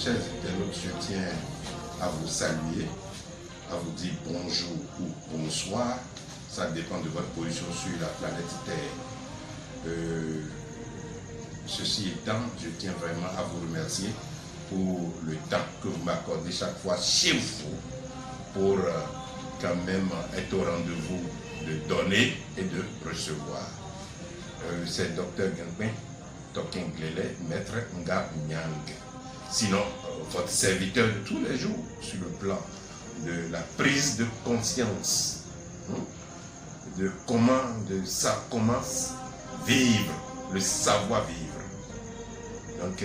chers internautes, je tiens à vous saluer, à vous dire bonjour ou bonsoir. Ça dépend de votre position sur la planète Terre. Ceci étant, je tiens vraiment à vous remercier pour le temps que vous m'accordez chaque fois chez vous pour quand même être au rendez-vous de donner et de recevoir. C'est Dr Gangpin, Tokin Glele, Maître Nga Nyang. Sinon, votre serviteur de tous les jours sur le plan de la prise de conscience, de comment vivre, le savoir-vivre. Donc,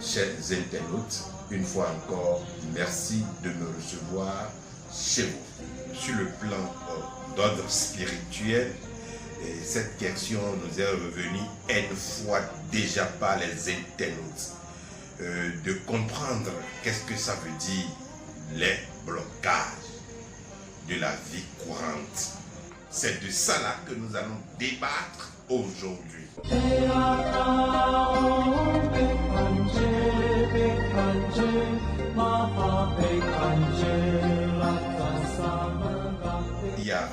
chers internautes, une fois encore, merci de me recevoir chez vous. Sur le plan d'ordre spirituel, et cette question nous est revenue une fois déjà par les internautes, de comprendre qu'est-ce que ça veut dire les blocages de la vie courante. C'est de ça là que nous allons débattre aujourd'hui. Il y a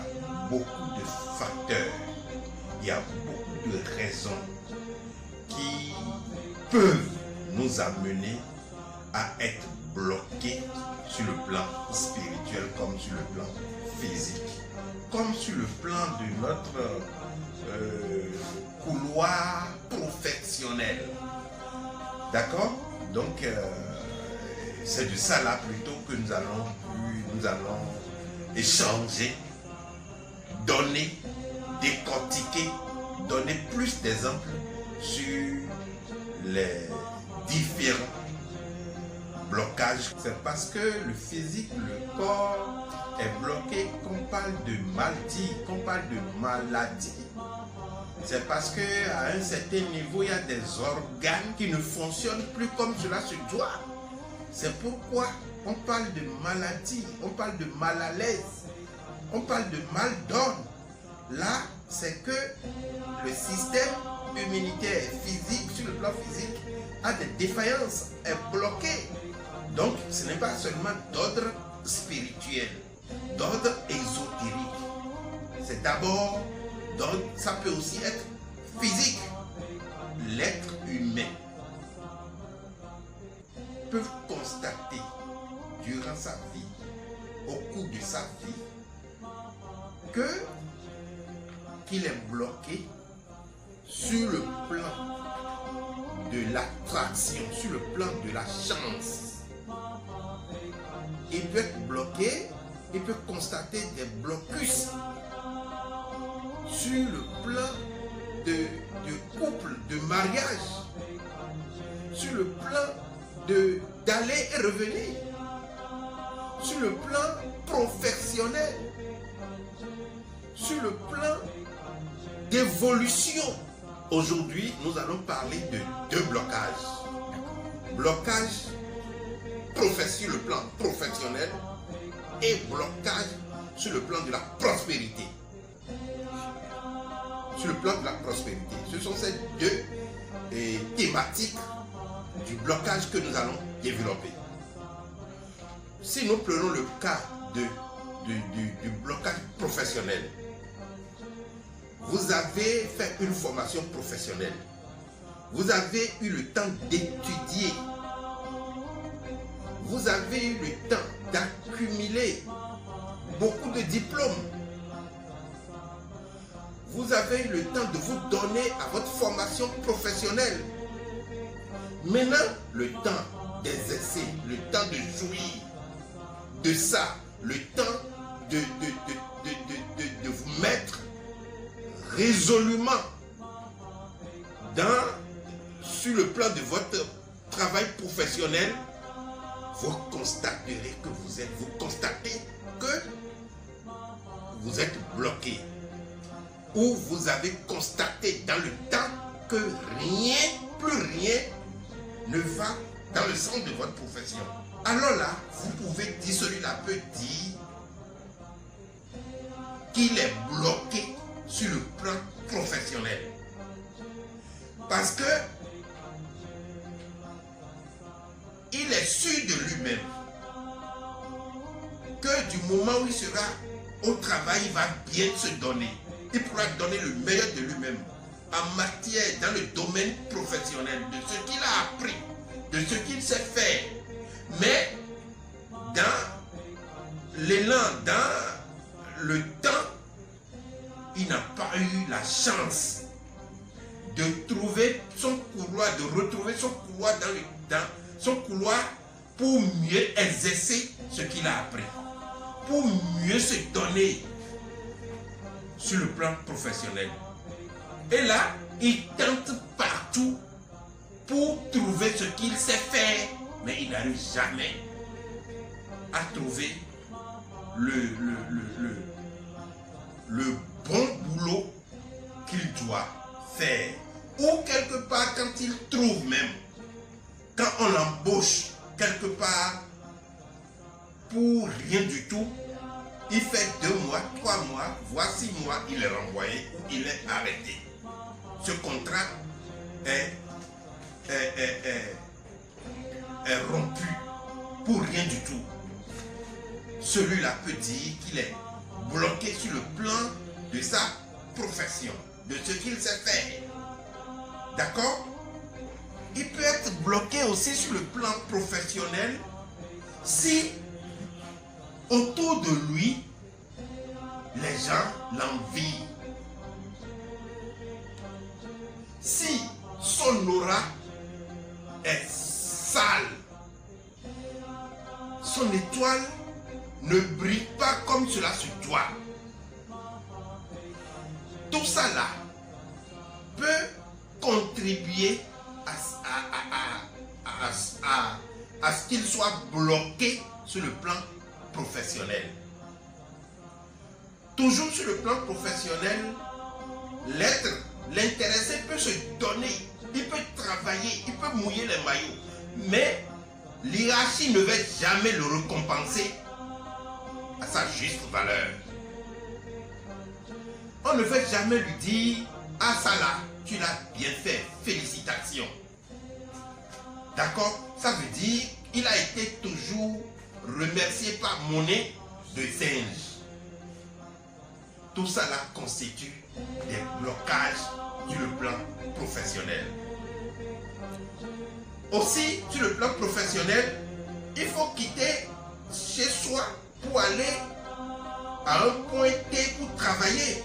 beaucoup de facteurs, il y a beaucoup de raisons qui peuvent nous amener à être bloqués sur le plan spirituel comme sur le plan physique, comme sur le plan de notre couloir professionnel. D'accord? Donc, c'est de ça là plutôt que nous allons échanger, donner, décortiquer, donner plus d'exemples sur les différents blocages. C'est parce que le physique, le corps est bloqué qu'on parle de maladie, qu'on parle de maladie. C'est parce qu'à un certain niveau, il y a des organes qui ne fonctionnent plus comme cela se doit. C'est pourquoi on parle de maladie, on parle de mal à l'aise, on parle de mal d'ordre. Là, c'est que le système immunitaire physique, sur le plan physique, a des défaillances, est bloqué. Donc, ce n'est pas seulement d'ordre spirituel, d'ordre ésotérique. C'est d'abord, ça peut aussi être physique. L'être humain peut constater durant sa vie, au cours de sa vie, qu'il est bloqué sur le plan de l'attraction, sur le plan de la chance. Il peut être bloqué, il peut constater des blocus sur le plan de couple, de mariage, sur le plan d'aller et revenir, sur le plan professionnel, sur le plan d'évolution. Aujourd'hui, nous allons parler de deux blocages. Blocage sur le plan professionnel et blocage sur le plan de la prospérité. Sur le plan de la prospérité. Ce sont ces deux thématiques du blocage que nous allons développer. Si nous prenons le cas du blocage professionnel, vous avez fait une formation professionnelle, vous avez eu le temps d'étudier, vous avez eu le temps d'accumuler beaucoup de diplômes, vous avez eu le temps de vous donner à votre formation professionnelle. Maintenant, le temps d'exercer, le temps de jouir de ça, le temps de vous mettre résolument sur le plan de votre travail professionnel, vous constaterez que vous constatez que vous êtes bloqué, ou vous avez constaté dans le temps que plus rien ne va dans le sens de votre profession. Alors là, vous pouvez dire, celui-là peut dire qu'il est bloqué sur le plan professionnel. Parce que il est sûr de lui-même que du moment où il sera au travail, il va bien se donner. Il pourra donner le meilleur de lui-même en matière, dans le domaine professionnel, de ce qu'il a appris, de ce qu'il sait faire. Mais dans l'élan, dans le temps, il n'a pas eu la chance de trouver son couloir, de retrouver son couloir dans son couloir pour mieux exercer ce qu'il a appris, pour mieux se donner sur le plan professionnel. Et là, il tente partout pour trouver ce qu'il sait faire, mais il n'arrive jamais à trouver le bon boulot qu'il doit faire. Ou quelque part, quand il trouve même, quand on l'embauche quelque part pour rien du tout, il fait 2 mois, 3 mois, voire 6 mois, il est renvoyé ou il est arrêté. Ce contrat est rompu pour rien du tout. Celui-là peut dire qu'il est bloqué sur le plan de sa profession, de ce qu'il sait faire. D'accord? Il peut être bloqué aussi sur le plan professionnel si autour de lui, les gens l'envient. Si son aura est sale, son étoile ne brille pas comme cela se doit. Tout ça là peut contribuer à ce qu'il soit bloqué sur le plan professionnel. Toujours sur le plan professionnel, l'intéressé peut se donner, il peut travailler, il peut mouiller les maillots, mais l'hiérarchie ne va jamais le récompenser à sa juste valeur. On ne va jamais lui dire « Ah ça là, tu l'as bien fait, félicitations ». D'accord? Ça veut dire qu'il a été toujours remercié par monnaie de singe. Tout ça là constitue des blocages sur le plan professionnel. Aussi, sur le plan professionnel, il faut quitter chez soi pour aller à un point T pour travailler.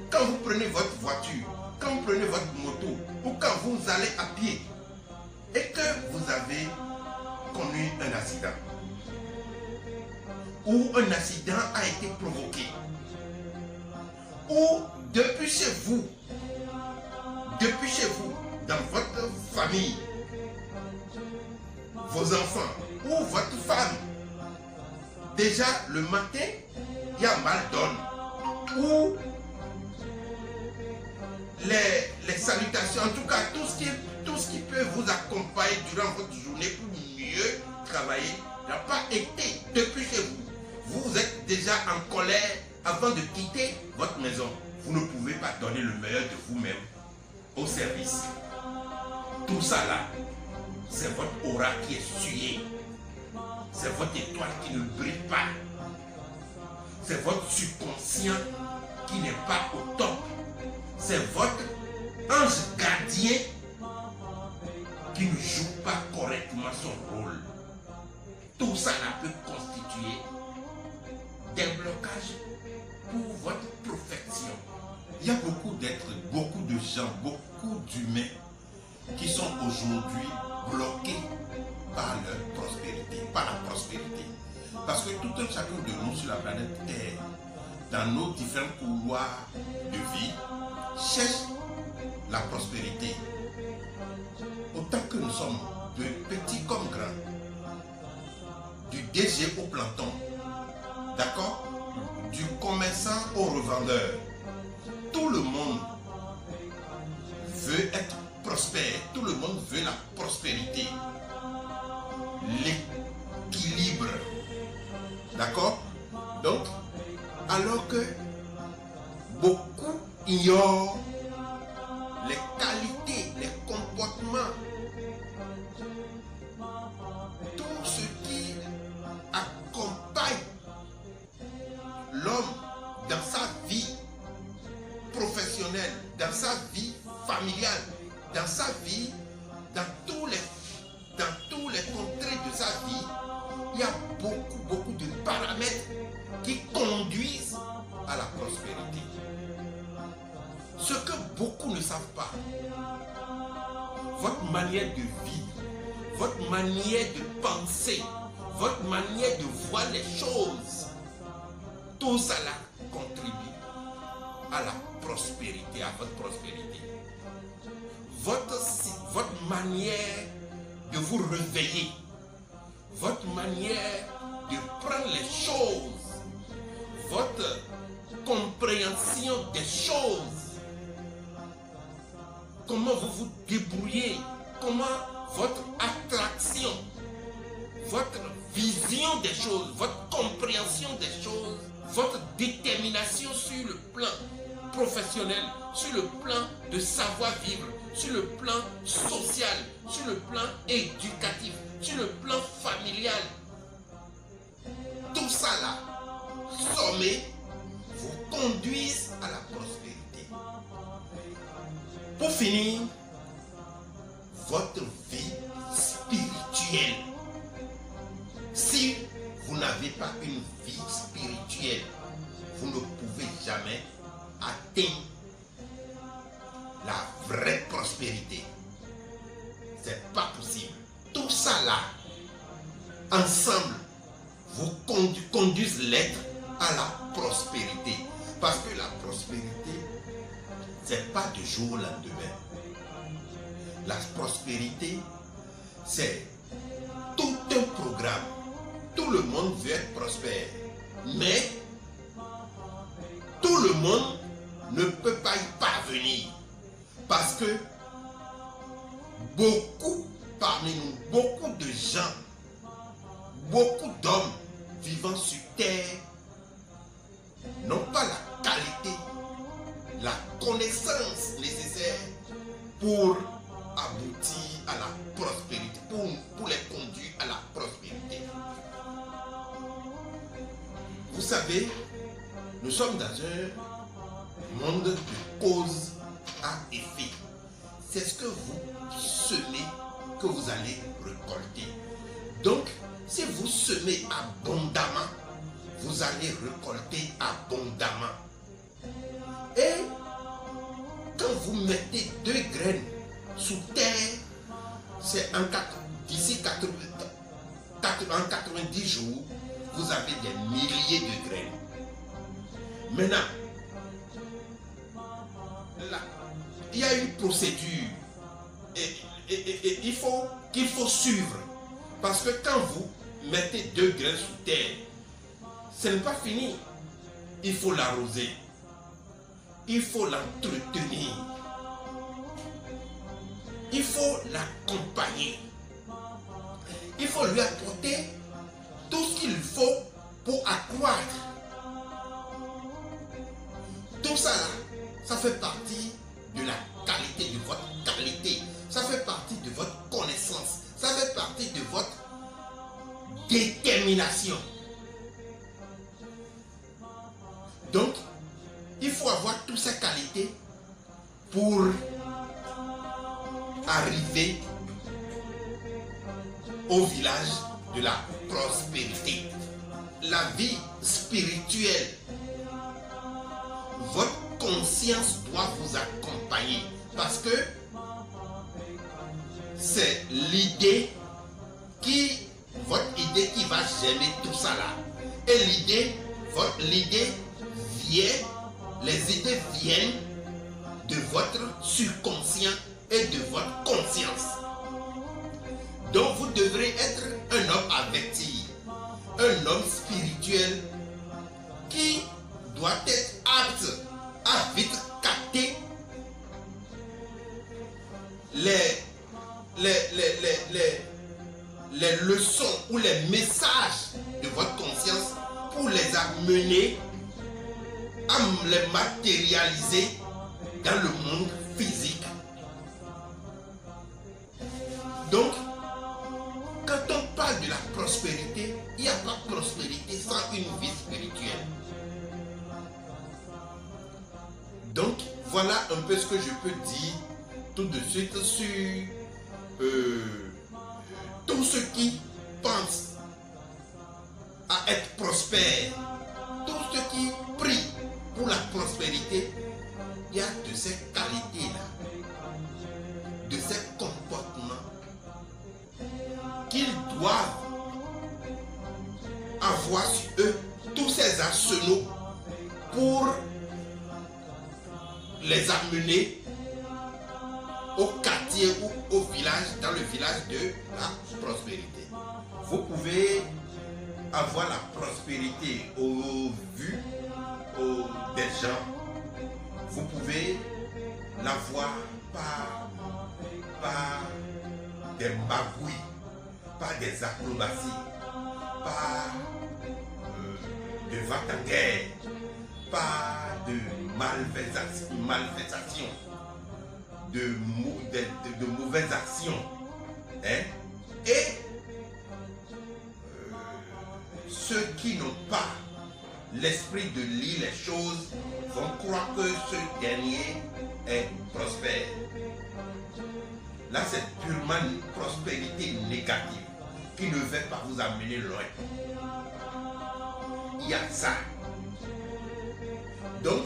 Quand vous prenez votre voiture, quand vous prenez votre moto, ou quand vous allez à pied, et que vous avez connu un accident, ou un accident a été provoqué, ou depuis chez vous, dans votre famille, vos enfants, ou votre femme, déjà le matin, il y a mal donne, ou les salutations, en tout cas tout ce qui peut vous accompagner durant votre journée pour mieux travailler, n'a pas été depuis chez vous. Vous êtes déjà en colère avant de quitter votre maison. Vous ne pouvez pas donner le meilleur de vous-même au service. Tout ça là, c'est votre aura qui est souillée. C'est votre étoile qui ne brille pas. C'est votre subconscient qui n'est pas au top. C'est votre ange gardien qui ne joue pas correctement son rôle. Tout ça là peut constituer des blocages pour votre perfection. Il y a beaucoup d'êtres, beaucoup de gens, beaucoup d'humains qui sont aujourd'hui bloqués par leur prospérité, par la prospérité. Parce que tout un chacun de nous sur la planète Terre, dans nos différents couloirs de vie, cherche la prospérité. Autant que nous sommes de petits comme grands, du DG au planton, d'accord, du commerçant au revendeur, tout le monde veut être prospère, tout le monde veut la prospérité, l'équilibre, d'accord. Donc, alors que beaucoup ignorent les qualités, les comportements sa vie, il y a beaucoup de paramètres qui conduisent à la prospérité. Ce que beaucoup ne savent pas, votre manière de vivre, votre manière de penser, votre manière de voir les choses, tout cela contribue à la prospérité, à votre prospérité. Votre manière de vous réveiller, votre manière de prendre les choses, votre compréhension des choses, comment vous vous débrouillez, comment votre attraction, votre vision des choses, votre compréhension des choses, votre détermination sur le plan professionnel, sur le plan de savoir-vivre, sur le plan social, sur le plan éducatif, sur le plan familial. Tout ça là, sommé, vous conduisent à la prospérité. Pour finir, votre vie spirituelle. Si vous n'avez pas une vie spirituelle, vous ne pouvez jamais atteindre la vraie prospérité. C'est pas possible. Tout ça là, ensemble, vous conduisent l'être à la prospérité. Parce que la prospérité, c'est pas du jour au lendemain. La prospérité, c'est tout un programme. Tout le monde veut être prospère. Mais tout le monde ne peut pas y parvenir. Parce que beaucoup parmi nous, beaucoup de gens, beaucoup d'hommes vivant sur terre n'ont pas la qualité, la connaissance nécessaire pour aboutir à la prospérité, pour les conduire à la prospérité. Vous savez, nous sommes dans un monde de cause à effet. C'est ce que vous semez que vous allez récolter. Donc, si vous semez abondamment, vous allez récolter abondamment. Et quand vous mettez 2 graines sous terre, c'est d'ici 90 jours, vous avez des milliers de graines. Maintenant, là, il y a une procédure et qu'il faut suivre. Parce que quand vous mettez 2 graines sous terre, ce n'est pas fini. Il faut l'arroser. Il faut l'entretenir. Il faut l'accompagner. Il faut lui apporter tout ce qu'il faut pour accroître. Tout ça là, ça fait partie de la qualité, de votre qualité. Ça fait partie de votre connaissance. Ça fait partie de votre détermination. Donc, il faut avoir toutes ces qualités pour arriver au village de la prospérité. La vie spirituelle, votre conscience doit vous accompagner parce que c'est votre idée qui va germer tout ça là. Et l'idée vient, les idées viennent de votre subconscient et de votre conscience. Donc vous devrez être un homme averti, un homme spirituel qui doit être apte à vite capter les leçons ou les messages de votre conscience pour les amener à les matérialiser dans le monde physique. Donc, quand on parle de la prospérité, il n'y a pas de prospérité sans une vie spirituelle. Donc, voilà un peu ce que je peux dire tout de suite sur tout ce qui pensent à être prospères, tous ceux qui prient pour la prospérité, il y a de ces qualités-là, de ces comportements qu'ils doivent avoir sur eux, tous ces arsenaux pour les amener au quartier ou au village, dans le village de la prospérité. Vous pouvez avoir la prospérité au vu des gens. Vous pouvez l'avoir par des magouilles, par des acrobaties, par de vente en guerre, par de malversations, de mauvaises actions. Hein? Et ceux qui n'ont pas l'esprit de lire les choses vont croire que ce dernier est prospère. Là, c'est purement une prospérité négative qui ne va pas vous amener loin. Il y a ça. Donc,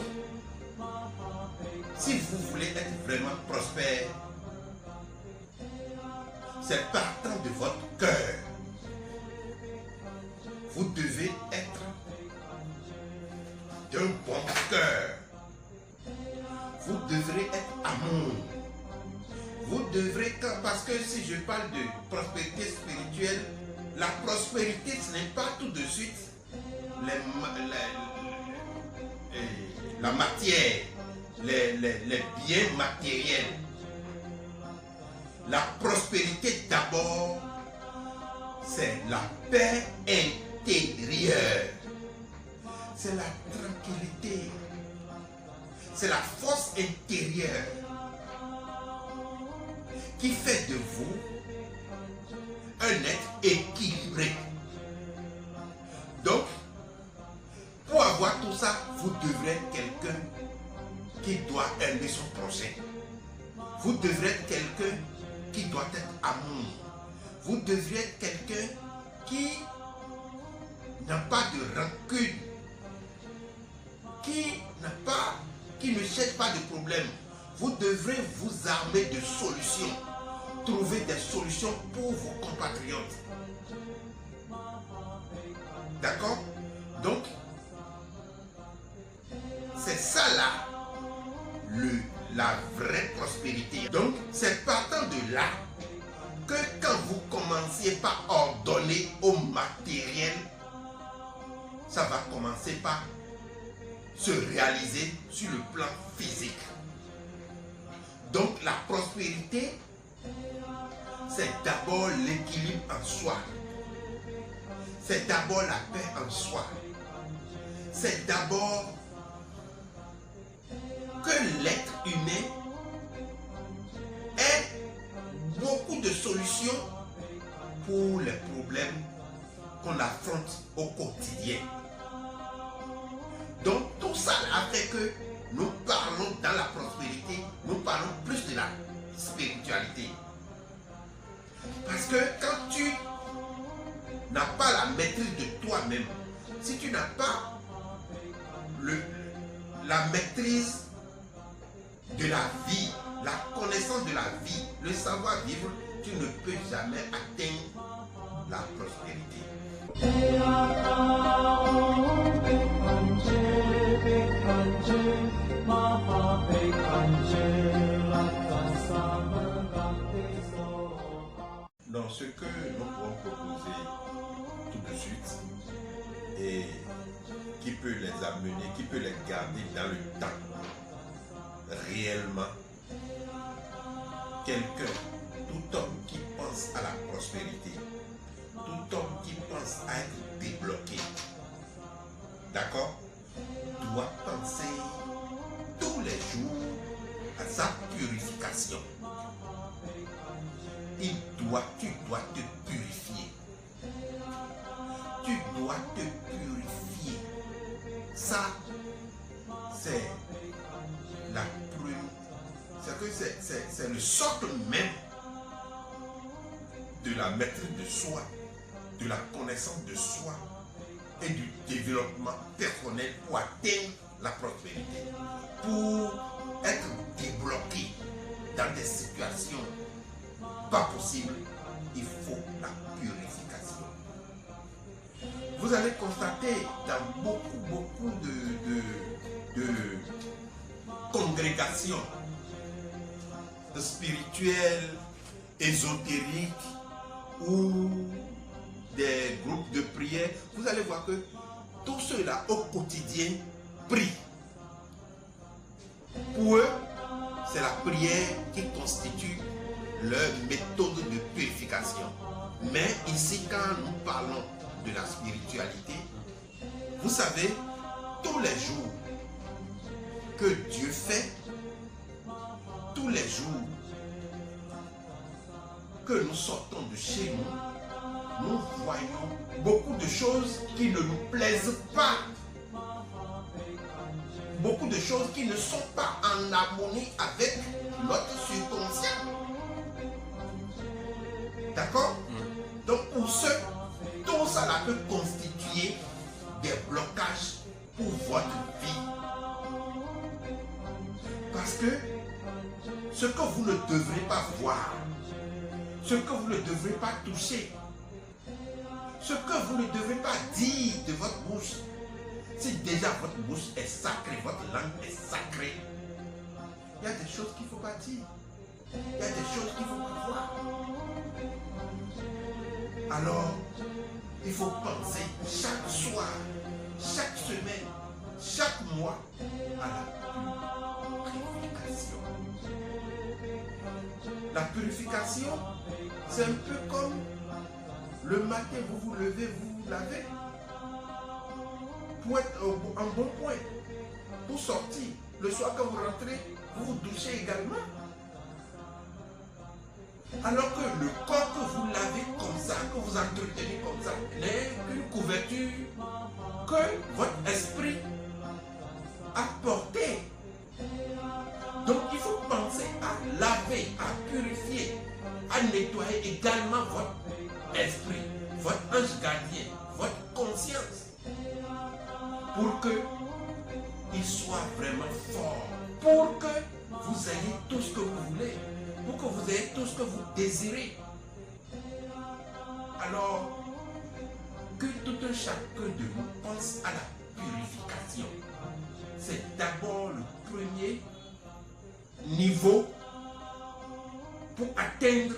si vous voulez être vraiment prospère, c'est partant de votre cœur. Vous devez être d'un bon cœur. Vous devrez être amour. Vous devrez, parce que si je parle de prospérité spirituelle, la prospérité, ce n'est pas tout de suite la matière, les biens matériels. La prospérité d'abord, c'est la paix intérieure. C'est la tranquillité. C'est la force intérieure qui fait de vous un être équilibré. Donc, pour avoir tout ça, vous devrez être quelqu'un qui doit aimer son prochain. Vous devrez être quelqu'un qui doit être amour. Vous devrez être quelqu'un qui n'a pas de rancune, qui ne cherche pas de problème. Vous devrez vous armer de solutions. Trouver des solutions pour vos compatriotes. D'accord? Donc, c'est ça là, la vraie prospérité. Donc, c'est partant de là que quand vous commencez par ordonner au matériel, ça va commencer par se réaliser sur le plan physique. Donc, la prospérité, c'est d'abord l'équilibre en soi. C'est d'abord la paix en soi. C'est d'abord que l'être humain ait beaucoup de solutions pour les problèmes qu'on affronte au quotidien. Donc tout ça a fait que nous parlons dans la prospérité, nous parlons plus de la spiritualité. Parce que quand tu n'as pas la maîtrise de toi-même, si tu n'as pas la maîtrise de la vie, la connaissance de la vie, le savoir-vivre, tu ne peux jamais atteindre la prospérité. Donc ce que nous pouvons proposer tout de suite et qui peut les amener, qui peut les garder dans le temps, réellement, quelqu'un, tout homme qui pense à la prospérité, tout homme qui pense à être débloqué, d'accord, doit penser tous les jours à sa purification. Tu dois te purifier. Tu dois te purifier. Ça, c'est la prune. C'est le socle même de la maîtrise de soi. de la connaissance de soi et du développement personnel pour atteindre la prospérité, pour être débloqué dans des situations pas possibles, il faut la purification. Vous allez constater dans beaucoup de congrégations spirituelles, ésotériques ou des groupes de prière, vous allez voir que tous ceux-là au quotidien prient. Pour eux, c'est la prière qui constitue leur méthode de purification. Mais ici, quand nous parlons de la spiritualité, vous savez, tous les jours que Dieu fait, tous les jours que nous sortons de chez nous, nous voyons beaucoup de choses qui ne nous plaisent pas. Beaucoup de choses qui ne sont pas en harmonie avec notre subconscient. D'accord? Donc pour ceux, tout ça là peut constituer des blocages pour votre vie. Parce que ce que vous ne devrez pas voir, ce que vous ne devrez pas toucher, ce que vous ne devrez pas dire de votre bouche, si déjà votre bouche est sacrée, votre langue est sacrée, il y a des choses qu'il ne faut pas dire. Il y a des choses qu'il ne faut pas voir. Alors, il faut penser chaque soir, chaque semaine, chaque mois à la purification. La purification, c'est un peu comme le matin, vous vous levez, vous vous lavez. Pour être en bon point, pour sortir. Le soir quand vous rentrez, vous vous douchez également. Alors que le corps que vous lavez comme ça, que vous entretenez comme ça, n'est qu'une couverture que votre esprit a portée. Donc il faut penser à laver, à purifier, à nettoyer également votre esprit, votre ange gardien, votre conscience, pour qu'il soit vraiment fort, pour que vous ayez tout ce que vous voulez, pour que vous ayez tout ce que vous désirez. Alors, que tout un chacun de nous pense à la purification. C'est d'abord le premier niveau pour atteindre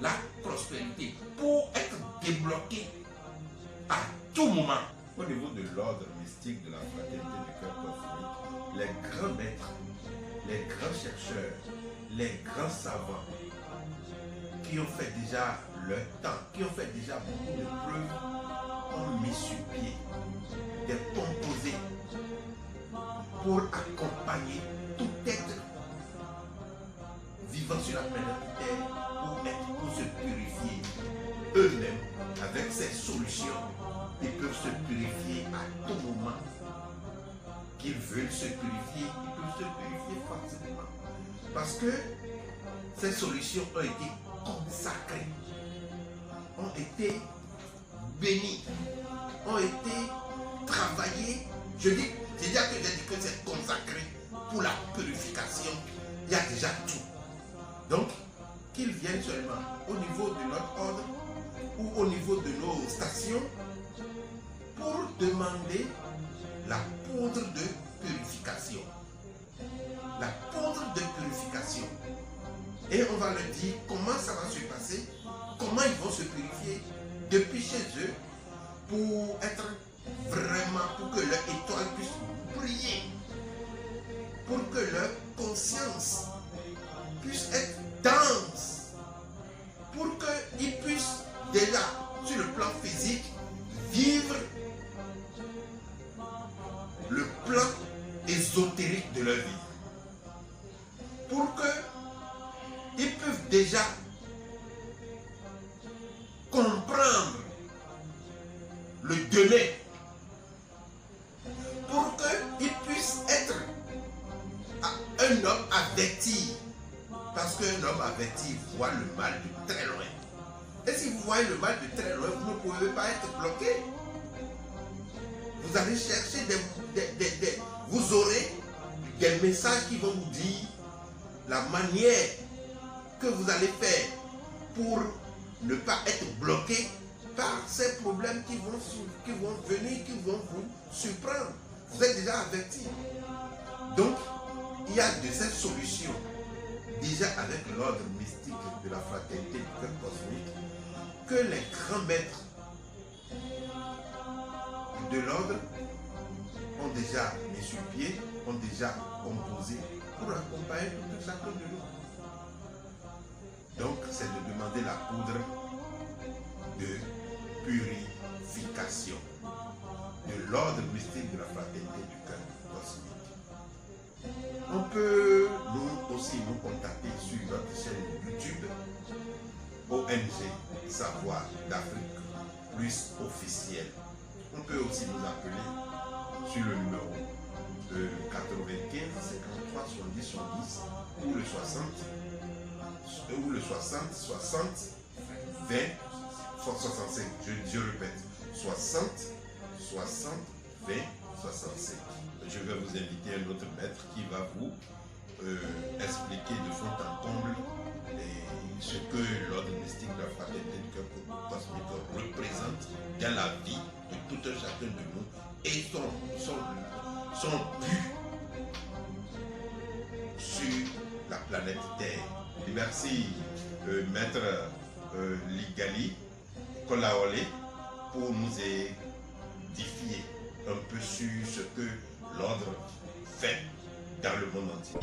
la prospérité, pour être débloqué à tout moment. Au niveau de l'ordre mystique de la fraternité du cœur cosmique, les grands maîtres, les grands chercheurs, les grands savants qui ont fait déjà leur temps, qui ont fait déjà beaucoup de preuves, ont mis sur pied des composés pour accompagner tout être vivant sur la planète Terre pour se purifier eux-mêmes avec ces solutions. Ils peuvent se purifier à tout moment qu'ils veulent se purifier, ils peuvent se purifier facilement. Parce que ces solutions ont été consacrées, ont été bénies, ont été travaillées. Je dis déjà que j'ai dit que c'est consacré pour la purification. Il y a déjà tout. Donc, qu'ils viennent seulement au niveau de notre ordre ou au niveau de nos stations pour demander la poudre de purification. La poudre de purification. Et on va leur dire comment ça va se passer, comment ils vont se purifier depuis chez eux pour être vraiment, pour que leur étoile puisse briller, pour que leur conscience puisse être dense, pour qu'ils puissent déjà, sur le plan physique, vivre le plan ésotérique de leur vie. Pour qu'ils puissent déjà comprendre le délai. Pour qu'ils puissent être un homme averti. Parce qu'un homme averti voit le mal de très loin. Et si vous voyez le mal de très loin, vous ne pouvez pouvez pas être bloqué. Vous allez chercher vous aurez des messages qui vont vous dire la manière que vous allez faire pour ne pas être bloqué par ces problèmes qui vont venir, qui vont vous surprendre. Vous êtes déjà averti. Donc, il y a de ces solutions, déjà avec l'ordre mystique de la fraternité du cœur cosmique, que les grands maîtres de l'ordre ont déjà mis sur pied, ont déjà composé pour accompagner tout chacun de nous. Donc, c'est de demander la poudre de purification de l'ordre mystique de la fraternité du cœur cosmique. On peut nous aussi nous contacter sur notre chaîne YouTube ONG Savoir d'Afrique plus officiel. On peut aussi nous appeler sur le numéro 95 53 70 70 ou le 60 60 20 65. Je répète, 60 60 20 65. Je vais vous inviter un autre maître qui va vous expliquer de fond en comble ce que l'ordre mystique de la fraternité du cœur cosmique représente dans la vie de tout un chacun de nous et son but sur la planète Terre. Et merci maître Ligali Kolaole pour nous édifier un peu sur ce que l'ordre fait dans le monde entier.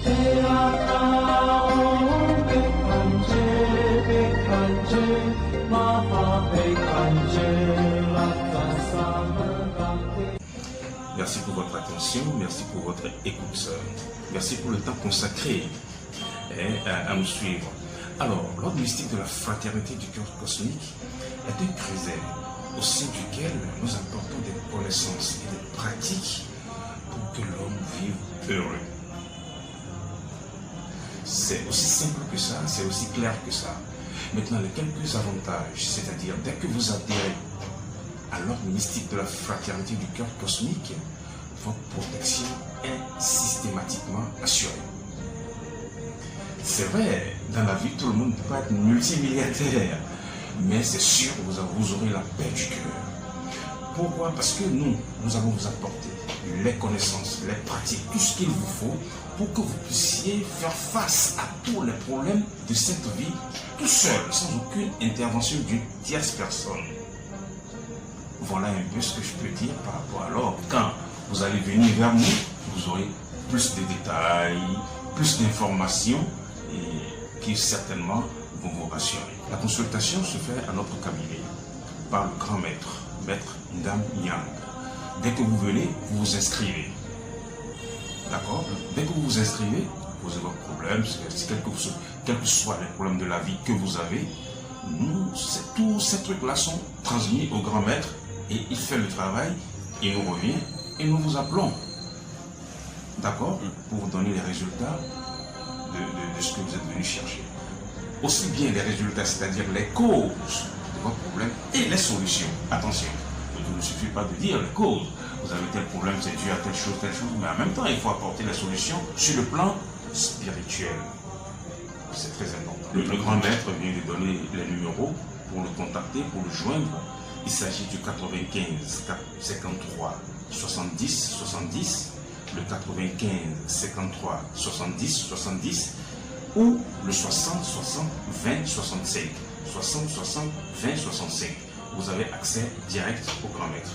Merci pour votre attention, merci pour votre écoute, merci pour le temps consacré à nous suivre. Alors, l'ordre mystique de la fraternité du cœur cosmique est un creuset au sein duquel nous apportons des connaissances et des pratiques pour que l'homme vive heureux. C'est aussi simple que ça, c'est aussi clair que ça. Maintenant, les quelques avantages, c'est-à-dire dès que vous adhérez à l'ordre mystique de la fraternité du cœur cosmique, votre protection est systématiquement assurée. C'est vrai, dans la vie, tout le monde ne peut pas être multimilliardaire, mais c'est sûr que vous aurez la paix du cœur. Pourquoi? Parce que nous allons vous apporter les connaissances, les pratiques, tout ce qu'il vous faut pour que vous puissiez faire face à tous les problèmes de cette vie tout seul, sans aucune intervention d'une tierce personne. Voilà un peu ce que je peux dire par rapport à l'ordre. Quand vous allez venir vers nous, vous aurez plus de détails, plus d'informations et qui certainement vont vous rassurer. La consultation se fait à notre cabinet par le grand maître, maître Ndam Nyang. Dès que vous venez, vous vous inscrivez. D'accord? Dès que vous vous inscrivez, vous posez votre problème, quels que soient les problèmes de la vie que vous avez, tous ces trucs-là sont transmis au grand maître et il fait le travail, il nous revient et nous vous appelons. D'accord? Pour vous donner les résultats de ce que vous êtes venu chercher. Aussi bien les résultats, c'est-à-dire les causes de votre problème et les solutions. Attention, il ne suffit pas de dire les causes. Vous avez tel problème, c'est dû à telle chose, mais en même temps, il faut apporter les solutions sur le plan spirituel. C'est très important. Le grand maître vient de donner les numéros pour le contacter, pour le joindre. Il s'agit du 95 53 70 70, le 95 53 70 70 ou le 60 60 20 65. 60 60 20 65. Vous avez accès direct au grand maître.